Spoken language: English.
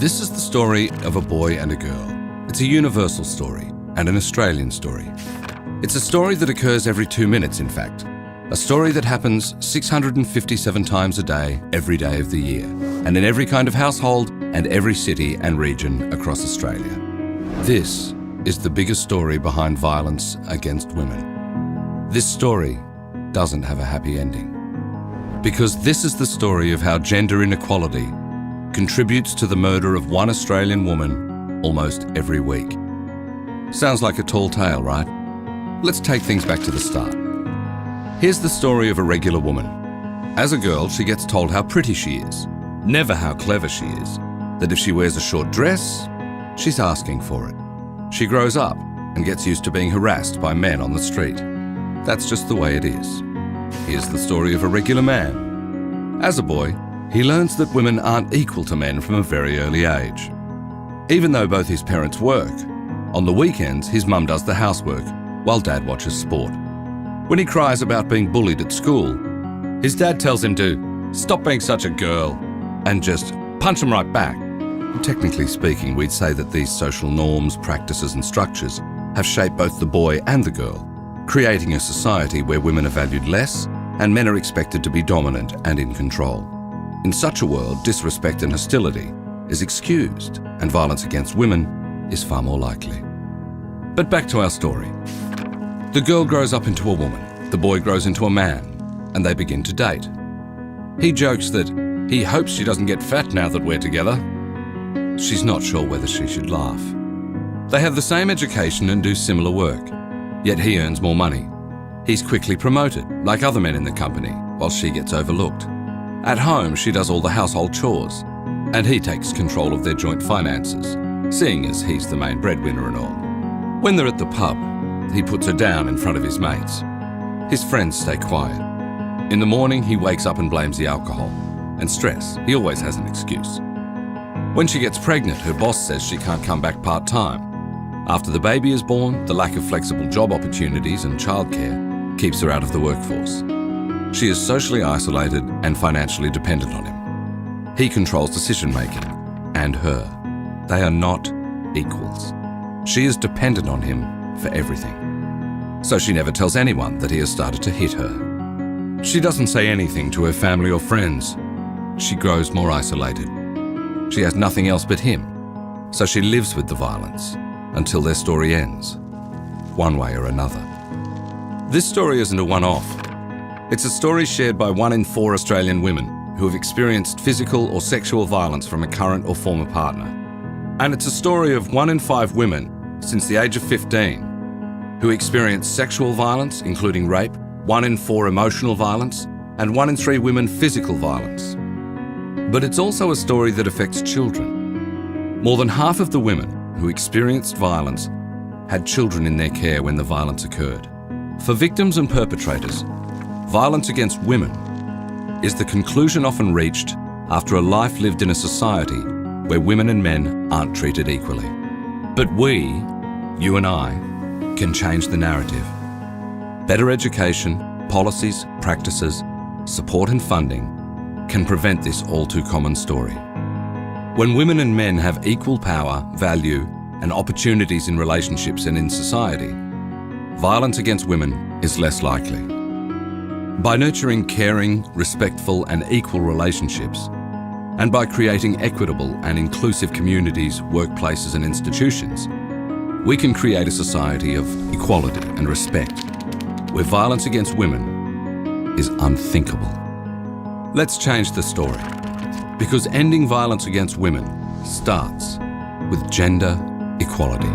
This is the story of a boy and a girl. It's a universal story and an Australian story. It's a story that occurs every 2 minutes, in fact. A story that happens 657 times a day, every day of the year, and in every kind of household and every city and region across Australia. This is the biggest story behind violence against women. This story doesn't have a happy ending. Because this is the story of how gender inequality contributes to the murder of one Australian woman almost every week. Sounds like a tall tale, right? Let's take things back to the start. Here's the story of a regular woman. As a girl, she gets told how pretty she is, never how clever she is, that if she wears a short dress, she's asking for it. She grows up and gets used to being harassed by men on the street. That's just the way it is. Here's the story of a regular man. As a boy, he learns that women aren't equal to men from a very early age. Even though both his parents work, on the weekends his mum does the housework while dad watches sport. When he cries about being bullied at school, his dad tells him to stop being such a girl and just punch him right back. Technically speaking, we'd say that these social norms, practices and structures have shaped both the boy and the girl, creating a society where women are valued less and men are expected to be dominant and in control. In such a world, disrespect and hostility is excused and violence against women is far more likely. But back to our story. The girl grows up into a woman, the boy grows into a man, and they begin to date. He jokes that he hopes she doesn't get fat now that we're together. She's not sure whether she should laugh. They have the same education and do similar work, yet he earns more money. He's quickly promoted, like other men in the company, while she gets overlooked. At home, she does all the household chores, and he takes control of their joint finances, seeing as he's the main breadwinner and all. When they're at the pub, he puts her down in front of his mates. His friends stay quiet. In the morning, he wakes up and blames the alcohol. And stress, he always has an excuse. When she gets pregnant, her boss says she can't come back part-time. After the baby is born, the lack of flexible job opportunities and childcare keeps her out of the workforce. She is socially isolated and financially dependent on him. He controls decision-making, and her. They are not equals. She is dependent on him for everything. So she never tells anyone that he has started to hit her. She doesn't say anything to her family or friends. She grows more isolated. She has nothing else but him, so she lives with the violence until their story ends, one way or another. This story isn't a one-off. It's a story shared by 1 in 4 Australian women who have experienced physical or sexual violence from a current or former partner. And it's a story of 1 in 5 women since the age of 15 who experience sexual violence, including rape, 1 in 4 emotional violence, and 1 in 3 women physical violence. But it's also a story that affects children. More than half of the women who experienced violence had children in their care when the violence occurred. For victims and perpetrators, violence against women is the conclusion often reached after a life lived in a society where women and men aren't treated equally. But we, you and I, can change the narrative. Better education, policies, practices, support and funding can prevent this all too common story. When women and men have equal power, value, and opportunities in relationships and in society, violence against women is less likely. By nurturing caring, respectful, and equal relationships, and by creating equitable and inclusive communities, workplaces, and institutions, we can create a society of equality and respect, where violence against women is unthinkable. Let's change the story, because ending violence against women starts with gender equality.